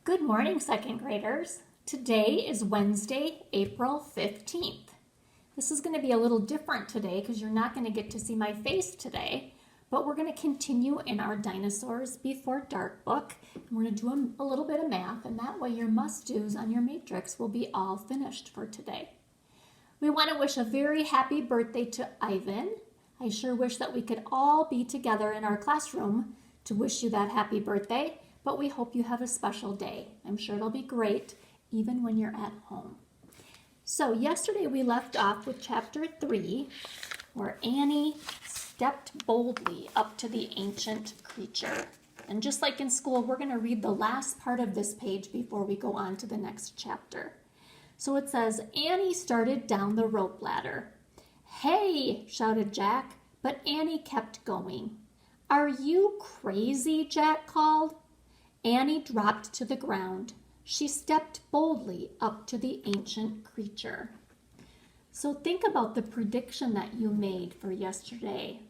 Good morning, second graders. Today is Wednesday, April 15th. This is going to be a little different today because you're not going to get to see my face today, but we're going to continue in our Dinosaurs Before Dark book. We're going to do a little bit of math, and that way your must-dos on your matrix will be all finished for today. We want to wish a very happy birthday to Ivan. I sure wish that we could all be together in our classroom to wish you that happy birthday. But we hope you have a special day. I'm sure it'll be great, even when you're at home. So yesterday we left off with chapter 3, where Annie stepped boldly up to the ancient creature. And just like in school, we're going to read the last part of this page before we go on to the next chapter. So it says, Annie started down the rope ladder. "Hey!" shouted Jack, but Annie kept going. "Are you crazy?" Jack called. Annie dropped to the ground. She stepped boldly up to the ancient creature. So think about the prediction that you made for yesterday.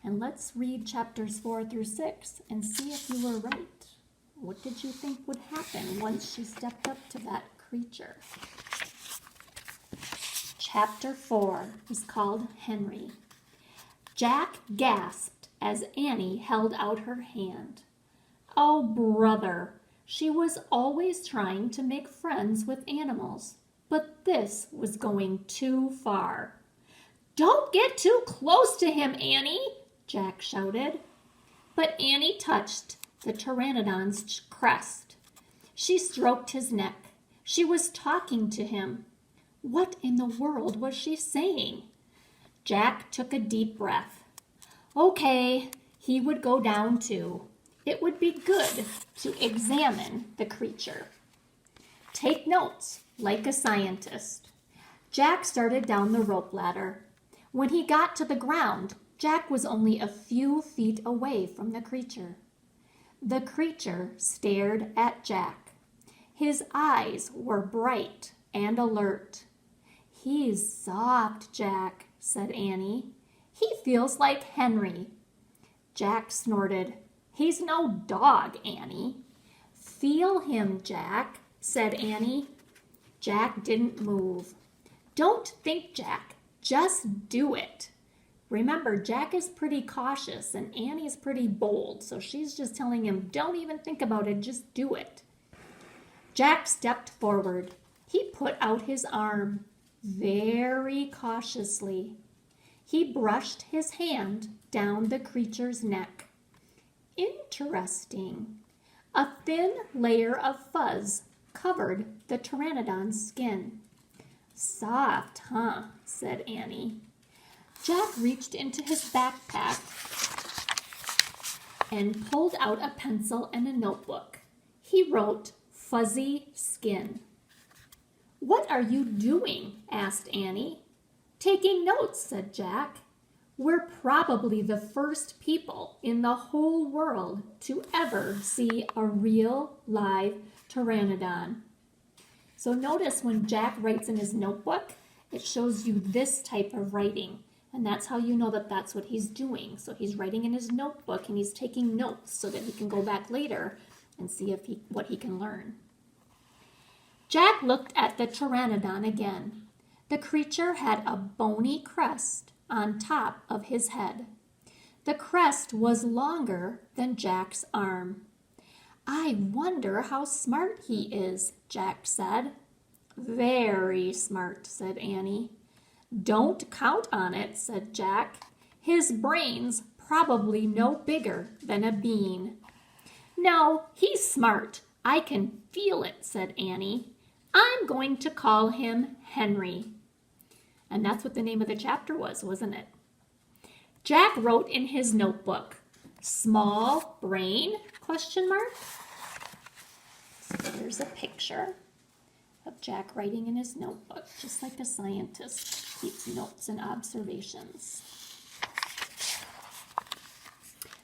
And let's read chapters 4 through 6 and see if you were right. What did you think would happen once she stepped up to that creature? Chapter 4 is called Henry. Jack gasped as Annie held out her hand. Oh, brother, she was always trying to make friends with animals, but this was going too far. "Don't get too close to him, Annie," Jack shouted. But Annie touched the pteranodon's crest. She stroked his neck. She was talking to him. What in the world was she saying? Jack took a deep breath. Okay, he would go down too. It would be good to examine the creature. Take notes, like a scientist. Jack started down the rope ladder. When he got to the ground, Jack was only a few feet away from the creature. The creature stared at Jack. His eyes were bright and alert. "He's soft, Jack," said Annie. "He feels like Henry." Jack snorted. "He's no dog, Annie." "Feel him, Jack," said Annie. Jack didn't move. "Don't think, Jack. Just do it." Remember, Jack is pretty cautious and Annie's pretty bold, so she's just telling him, don't even think about it, just do it. Jack stepped forward. He put out his arm very cautiously. He brushed his hand down the creature's neck. Interesting. A thin layer of fuzz covered the pteranodon's skin. "Soft, huh?" said Annie. Jack reached into his backpack and pulled out a pencil and a notebook. He wrote, "Fuzzy skin." "What are you doing?" asked Annie. "Taking notes," said Jack. "We're probably the first people in the whole world to ever see a real live pteranodon." So notice when Jack writes in his notebook, it shows you this type of writing. And that's how you know that that's what he's doing. So he's writing in his notebook and he's taking notes so that he can go back later and see what he can learn. Jack looked at the pteranodon again. The creature had a bony crest on top of his head. The crest was longer than Jack's arm. "I wonder how smart he is," Jack said. "Very smart," said Annie. "Don't count on it," said Jack. "His brain's probably no bigger than a bean." "No, he's smart. I can feel it," said Annie. "I'm going to call him Henry." And that's what the name of the chapter was, wasn't it? Jack wrote in his notebook, "Small brain?" ? So here's a picture of Jack writing in his notebook, just like a scientist keeps notes and observations.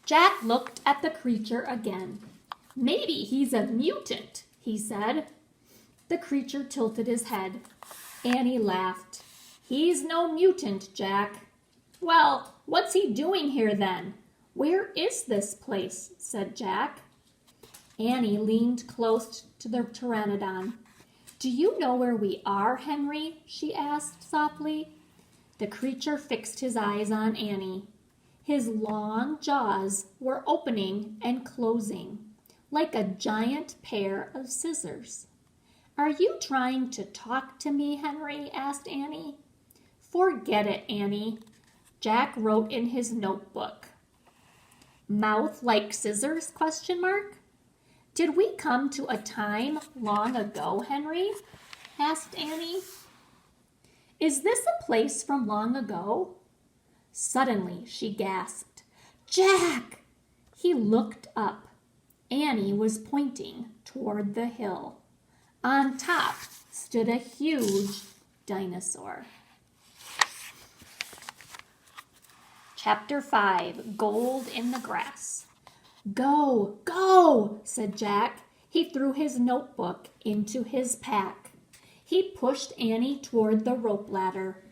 Jack looked at the creature again. "Maybe he's a mutant," he said. The creature tilted his head. Annie laughed. "He's no mutant, Jack." "Well, what's he doing here then? Where is this place?" said Jack. Annie leaned close to the pteranodon. "Do you know where we are, Henry?" she asked softly. The creature fixed his eyes on Annie. His long jaws were opening and closing, like a giant pair of scissors. "Are you trying to talk to me, Henry?" asked Annie. "Forget it, Annie." Jack wrote in his notebook. "Mouth like scissors? ? Did we come to a time long ago, Henry?" asked Annie. "Is this a place from long ago?" Suddenly she gasped, "Jack!" He looked up. Annie was pointing toward the hill. On top stood a huge dinosaur. Chapter 5, Gold in the Grass. "Go, go," said Jack. He threw his notebook into his pack. He pushed Annie toward the rope ladder.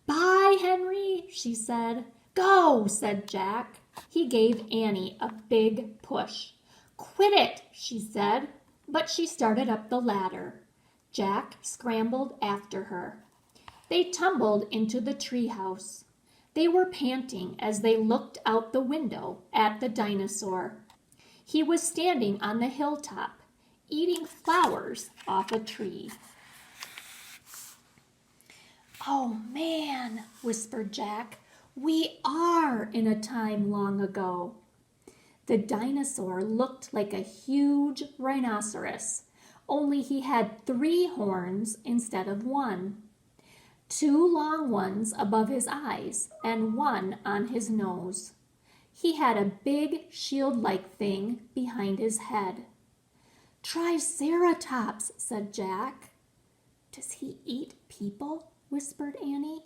"Bye, Henry," she said. "Go," said Jack. He gave Annie a big push. "Quit it," she said, but she started up the ladder. Jack scrambled after her. They tumbled into the treehouse. They were panting as they looked out the window at the dinosaur. He was standing on the hilltop, eating flowers off a tree. "Oh, man," whispered Jack, "we are in a time long ago." The dinosaur looked like a huge rhinoceros, only he had 3 horns instead of 1. 2 long ones above his eyes and 1 on his nose. He had a big shield-like thing behind his head. "Triceratops," said Jack. "Does he eat people?" whispered Annie.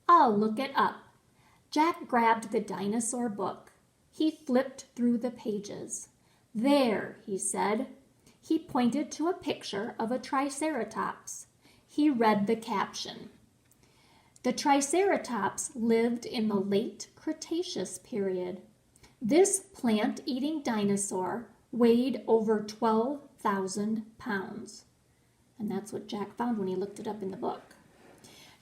"I'll look it up." Jack grabbed the dinosaur book. He flipped through the pages. "There," he said. He pointed to a picture of a triceratops. He read the caption. The Triceratops lived in the late Cretaceous period. This plant-eating dinosaur weighed over 12,000 pounds. And that's what Jack found when he looked it up in the book.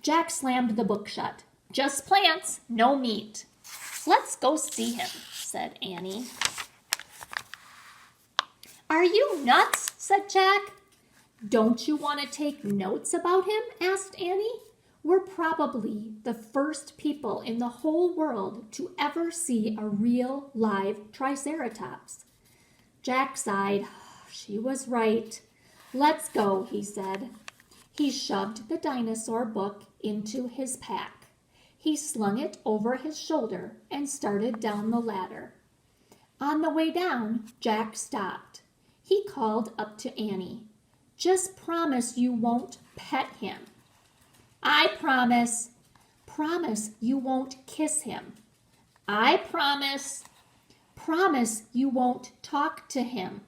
Jack slammed the book shut. "Just plants, no meat." "Let's go see him," said Annie. "Are you nuts?" said Jack. "Don't you want to take notes about him?" asked Annie. "We're probably the first people in the whole world to ever see a real live triceratops." Jack sighed. She was right. "Let's go," he said. He shoved the dinosaur book into his pack. He slung it over his shoulder and started down the ladder. On the way down, Jack stopped. He called up to Annie. "Just promise you won't pet him." "I promise." "Promise you won't kiss him." "I promise." "Promise you won't talk to him."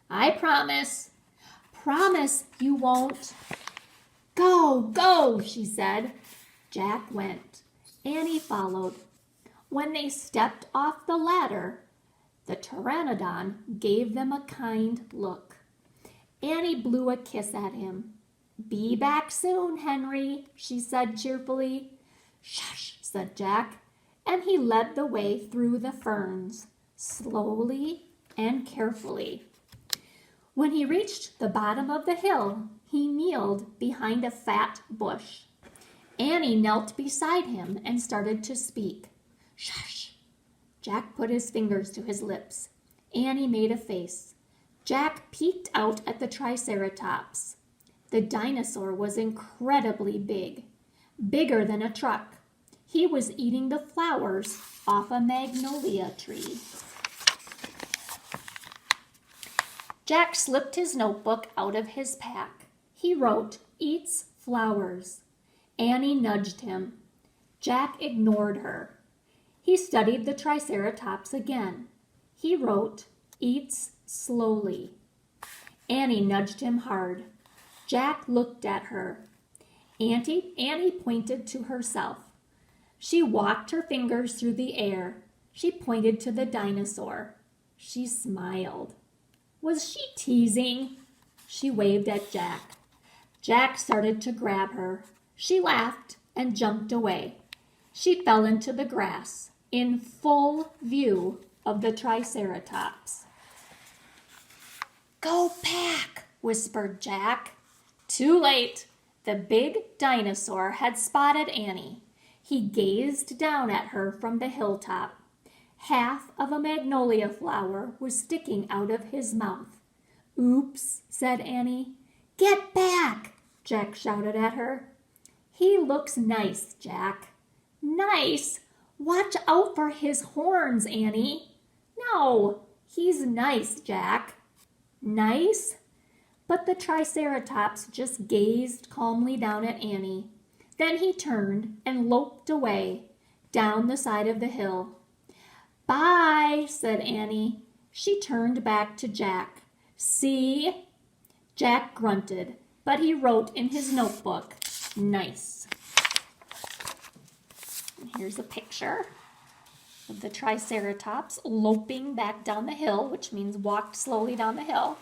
"I promise." "Promise you won't." "Go, go," she said. Jack went. Annie followed. When they stepped off the ladder, the pteranodon gave them a kind look. Annie blew a kiss at him. "Be back soon, Henry," she said cheerfully. "Shush," said Jack, and he led the way through the ferns, slowly and carefully. When he reached the bottom of the hill, he kneeled behind a fat bush. Annie knelt beside him and started to speak. "Shush." Jack put his fingers to his lips. Annie made a face. Jack peeked out at the Triceratops. The dinosaur was incredibly big, bigger than a truck. He was eating the flowers off a magnolia tree. Jack slipped his notebook out of his pack. He wrote, "Eats flowers." Annie nudged him. Jack ignored her. He studied the Triceratops again. He wrote, "Eats slowly." Annie nudged him hard. Jack looked at her. Annie pointed to herself. She walked her fingers through the air. She pointed to the dinosaur. She smiled. Was she teasing? She waved at Jack. Jack started to grab her. She laughed and jumped away. She fell into the grass in full view of the Triceratops. "Go back," whispered Jack. Too late. The big dinosaur had spotted Annie. He gazed down at her from the hilltop. Half of a magnolia flower was sticking out of his mouth. "Oops," said Annie. "Get back," Jack shouted at her. "He looks nice, Jack." "Nice? Watch out for his horns, Annie." "No, he's nice, Jack." "Nice?" But the Triceratops just gazed calmly down at Annie. Then he turned and loped away down the side of the hill. "Bye," said Annie. She turned back to Jack. "See?" Jack grunted, but he wrote in his notebook, "Nice." And here's a picture of the Triceratops loping back down the hill, which means walked slowly down the hill.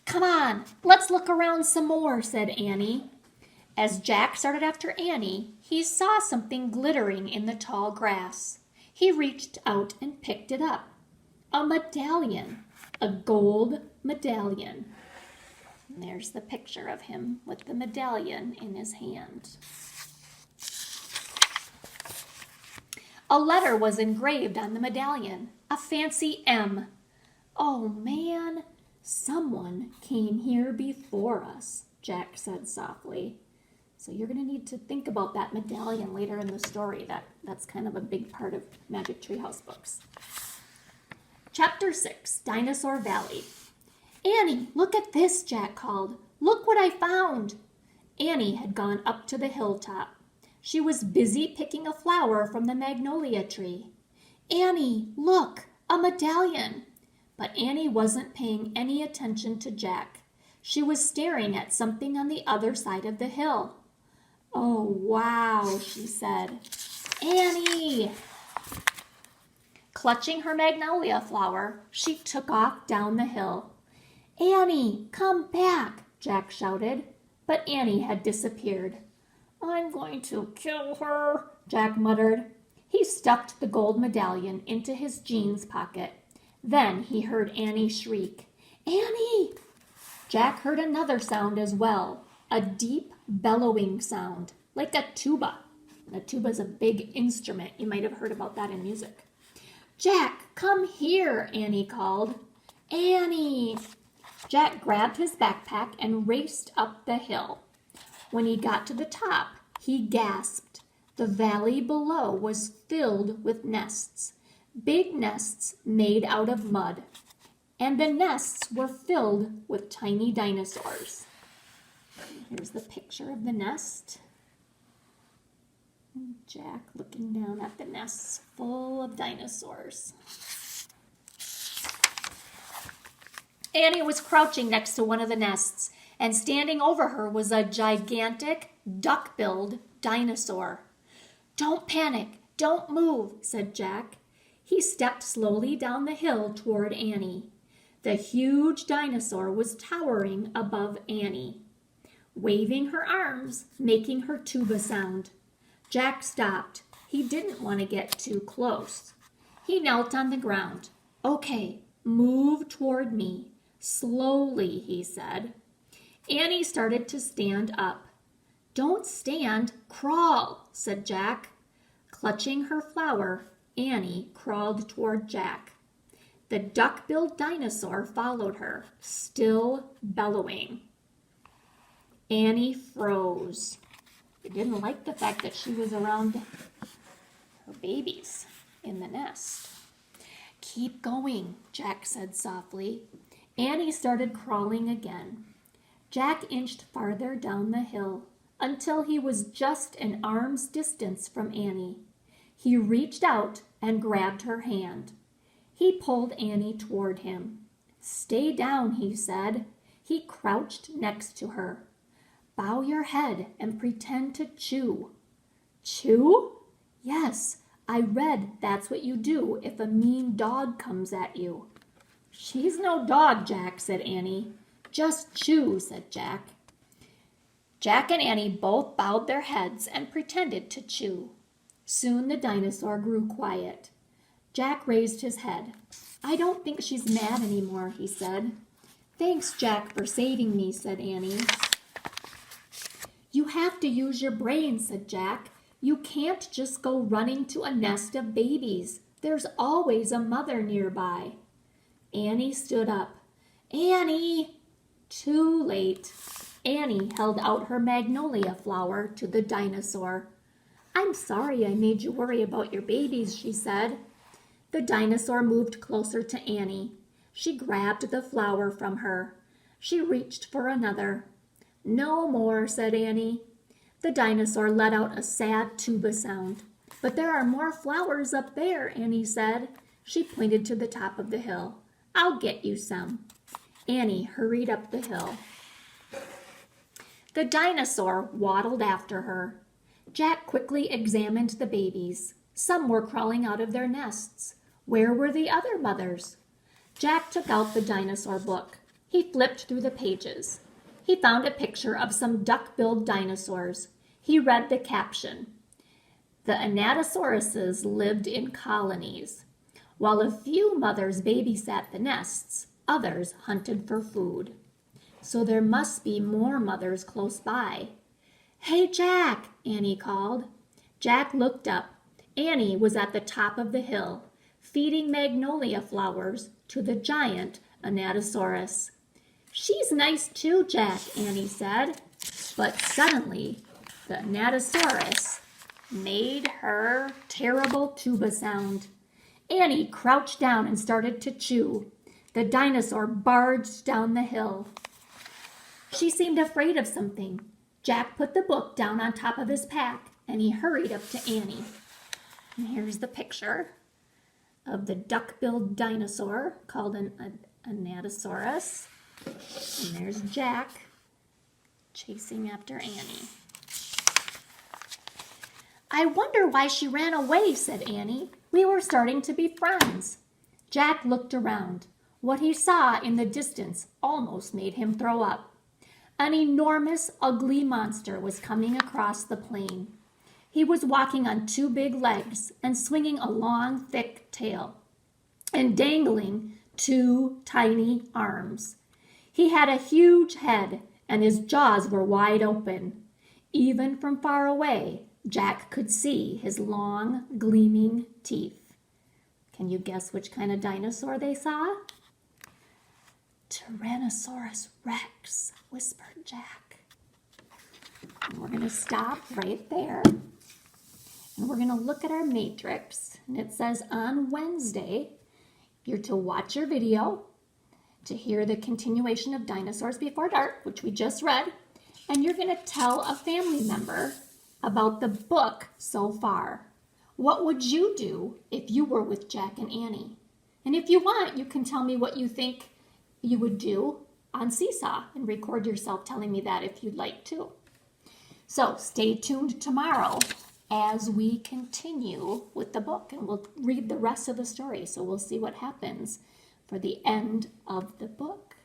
"Come on, let's look around some more," said Annie. As Jack started after Annie, he saw something glittering in the tall grass. He reached out and picked it up. A medallion, a gold medallion. And there's the picture of him with the medallion in his hand. A letter was engraved on the medallion, a fancy M. "Oh man, someone came here before us," Jack said softly. So you're going to need to think about that medallion later in the story. That's kind of a big part of Magic Treehouse books. Chapter 6, Dinosaur Valley. "Annie, look at this," Jack called. "Look what I found." Annie had gone up to the hilltop. She was busy picking a flower from the magnolia tree. "Annie, look, a medallion." But Annie wasn't paying any attention to Jack. She was staring at something on the other side of the hill. "Oh, wow," she said. "Annie!" Clutching her magnolia flower, she took off down the hill. "Annie, come back," Jack shouted, but Annie had disappeared. "I'm going to kill her," Jack muttered. He stuffed the gold medallion into his jeans pocket. Then he heard Annie shriek, "Annie!" Jack heard another sound as well, a deep bellowing sound, like a tuba. A tuba is a big instrument. You might have heard about that in music. "Jack, come here," Annie called. "Annie!" Jack grabbed his backpack and raced up the hill. When he got to the top, he gasped. The valley below was filled with nests, big nests made out of mud, and the nests were filled with tiny dinosaurs. Here's the picture of the nest. Jack looking down at the nests full of dinosaurs. Annie was crouching next to one of the nests, and standing over her was a gigantic duck-billed dinosaur. "Don't panic, don't move," said Jack. He stepped slowly down the hill toward Annie. The huge dinosaur was towering above Annie, waving her arms, making her tuba sound. Jack stopped. He didn't want to get too close. He knelt on the ground. "Okay, move toward me. Slowly," he said. Annie started to stand up. "Don't stand, crawl," said Jack. Clutching her flower, Annie crawled toward Jack. The duck-billed dinosaur followed her, still bellowing. Annie froze. She didn't like the fact that she was around her babies in the nest. "Keep going," Jack said softly. Annie started crawling again. Jack inched farther down the hill until he was just an arm's distance from Annie. He reached out and grabbed her hand. He pulled Annie toward him. "Stay down," he said. He crouched next to her. "Bow your head and pretend to chew." "Chew?" "Yes, I read that's what you do if a mean dog comes at you. She's no dog, Jack, said Annie. Just chew, said Jack. Jack and Annie both bowed their heads and pretended to chew. Soon the dinosaur grew quiet. Jack raised his head. I don't think she's mad anymore, he said. Thanks, Jack, for saving me, said Annie. You have to use your brain, said Jack. You can't just go running to a nest of babies. There's always a mother nearby. Annie stood up. Annie! Too late. Annie held out her magnolia flower to the dinosaur. I'm sorry I made you worry about your babies, she said. The dinosaur moved closer to Annie. She grabbed the flower from her. She reached for another. No more, said Annie. The dinosaur let out a sad tuba sound. But there are more flowers up there, Annie said. She pointed to the top of the hill. I'll get you some. Annie hurried up the hill. The dinosaur waddled after her. Jack quickly examined the babies. Some were crawling out of their nests. Where were the other mothers? Jack took out the dinosaur book. He flipped through the pages. He found a picture of some duck-billed dinosaurs. He read the caption. The Anatosauruses lived in colonies. While a few mothers babysat the nests, others hunted for food. So there must be more mothers close by. Hey, Jack, Annie called. Jack looked up. Annie was at the top of the hill, feeding magnolia flowers to the giant Anatosaurus. She's nice too, Jack, Annie said. But suddenly, the Anatosaurus made her terrible tuba sound. Annie crouched down and started to chew. The dinosaur barged down the hill. She seemed afraid of something. Jack put the book down on top of his pack, and he hurried up to Annie. And here's the picture of the duck-billed dinosaur called an Anatosaurus. And there's Jack chasing after Annie. I wonder why she ran away, said Annie. We were starting to be friends. Jack looked around. What he saw in the distance almost made him throw up. An enormous, ugly monster was coming across the plain. He was walking on two big legs and swinging a long, thick tail and dangling two tiny arms. He had a huge head and his jaws were wide open. Even from far away, Jack could see his long, gleaming teeth. Can you guess which kind of dinosaur they saw? Tyrannosaurus Rex, whispered Jack. And we're going to stop right there. And we're going to look at our matrix. And it says on Wednesday, you're to watch your video, to hear the continuation of Dinosaurs Before Dark, which we just read. And you're going to tell a family member about the book so far. What would you do if you were with Jack and Annie? And if you want, you can tell me what you think you would do on Seesaw and record yourself telling me that if you'd like to. So stay tuned tomorrow as we continue with the book and we'll read the rest of the story. So we'll see what happens for the end of the book.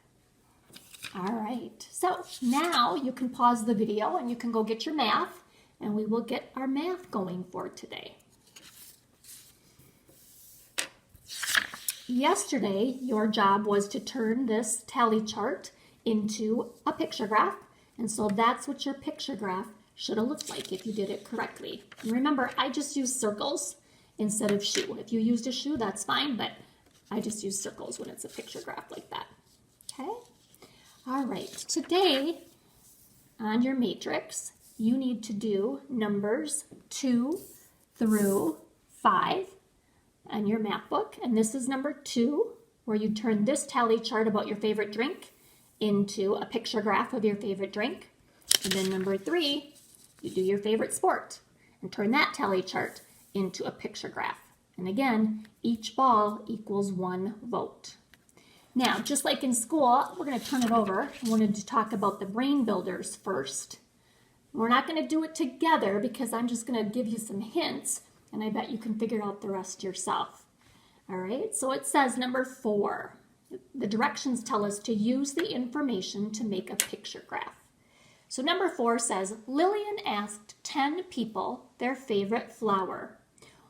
All right, so now you can pause the video and you can go get your math and we will get our math going for today. Yesterday, your job was to turn this tally chart into a picture graph, and so that's what your picture graph should have looked like if you did it correctly. And remember, I just used circles instead of shoe. If you used a shoe, that's fine, but I just use circles when it's a picture graph like that. Okay? All right, today on your matrix, you need to do numbers 2 through 5 on your math book. And this is number 2, where you turn this tally chart about your favorite drink into a picture graph of your favorite drink. And then number 3, you do your favorite sport and turn that tally chart into a picture graph. And again, each ball equals 1 vote. Now, just like in school, we're going to turn it over. I wanted to talk about the brain builders first. We're not going to do it together because I'm just going to give you some hints. and I bet you can figure out the rest yourself. All right, so it says number 4. The directions tell us to use the information to make a picture graph. So number 4 says, Lillian asked 10 people their favorite flower.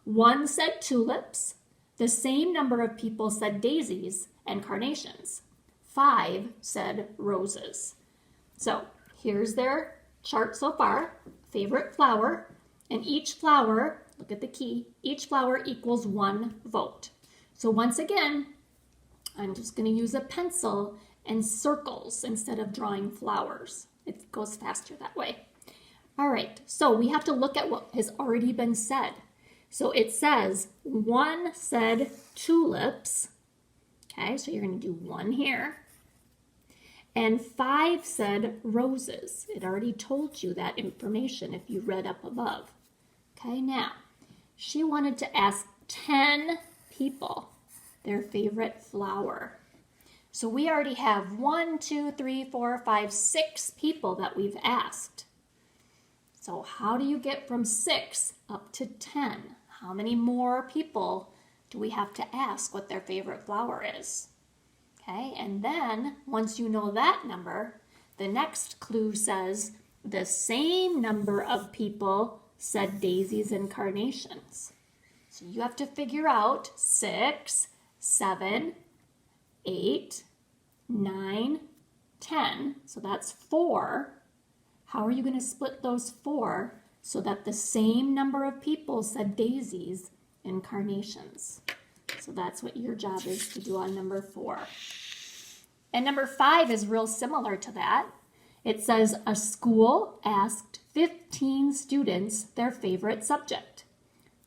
1 said tulips. The same number of people said daisies and carnations. 5 said roses. So here's their chart so far, favorite flower, and each flower, look at the key, each flower equals 1 vote. So once again, I'm just going to use a pencil and circles instead of drawing flowers. It goes faster that way. All right, so we have to look at what has already been said. So it says 1 said tulips. Okay, so you're going to do 1 here. And 5 said roses. It already told you that information if you read up above. Okay, now, she wanted to ask 10 people their favorite flower. So we already have 1, 2, 3, 4, 5, 6 people that we've asked. So how do you get from 6 up to 10? How many more people do we have to ask what their favorite flower is? Okay, and then once you know that number, the next clue says the same number of people said daisies and carnations. So you have to figure out 6, 7, 8, 9, 10. So that's 4. How are you going to split those 4 so that the same number of people said daisies and carnations? So that's what your job is to do on number 4. And number 5 is real similar to that. It says a school asked 15 students their favorite subject.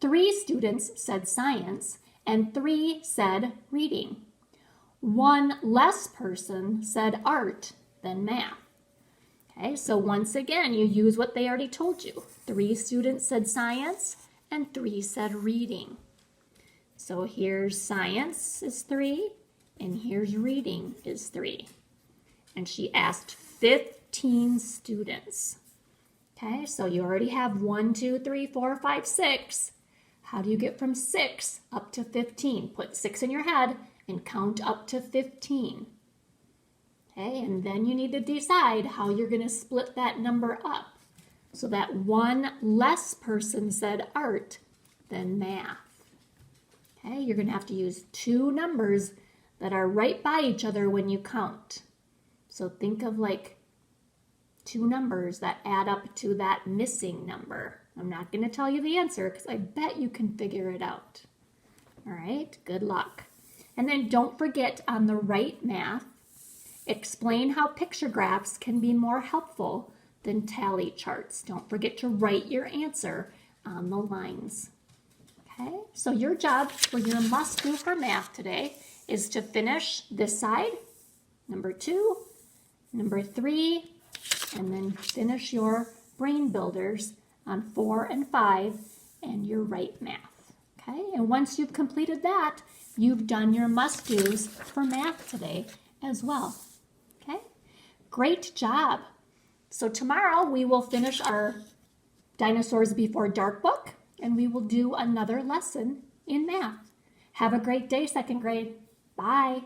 3 students said science and 3 said reading. 1 less person said art than math. Okay, so once again, you use what they already told you. 3 students said science and 3 said reading. So here's science is 3 and here's reading is 3. And she asked 15 students. Okay, so you already have 1, 2, 3, 4, 5, 6. How do you get from 6 up to 15? Put 6 in your head and count up to 15. Okay, and then you need to decide how you're going to split that number up so that 1 less person said art than math. Okay, you're going to have to use 2 numbers that are right by each other when you count. So think of like 2 numbers that add up to that missing number. I'm not going to tell you the answer because I bet you can figure it out. All right, good luck. And then don't forget on the right math, explain how picture graphs can be more helpful than tally charts. Don't forget to write your answer on the lines. Okay, so your job for your must do for math today is to finish this side, number 2, number 3, and then finish your brain builders on 4 and 5 and your right math. Okay, and once you've completed that, you've done your must-dos for math today as well. Okay, great job. So tomorrow we will finish our Dinosaurs Before Dark book and we will do another lesson in math. Have a great day, second grade. Bye.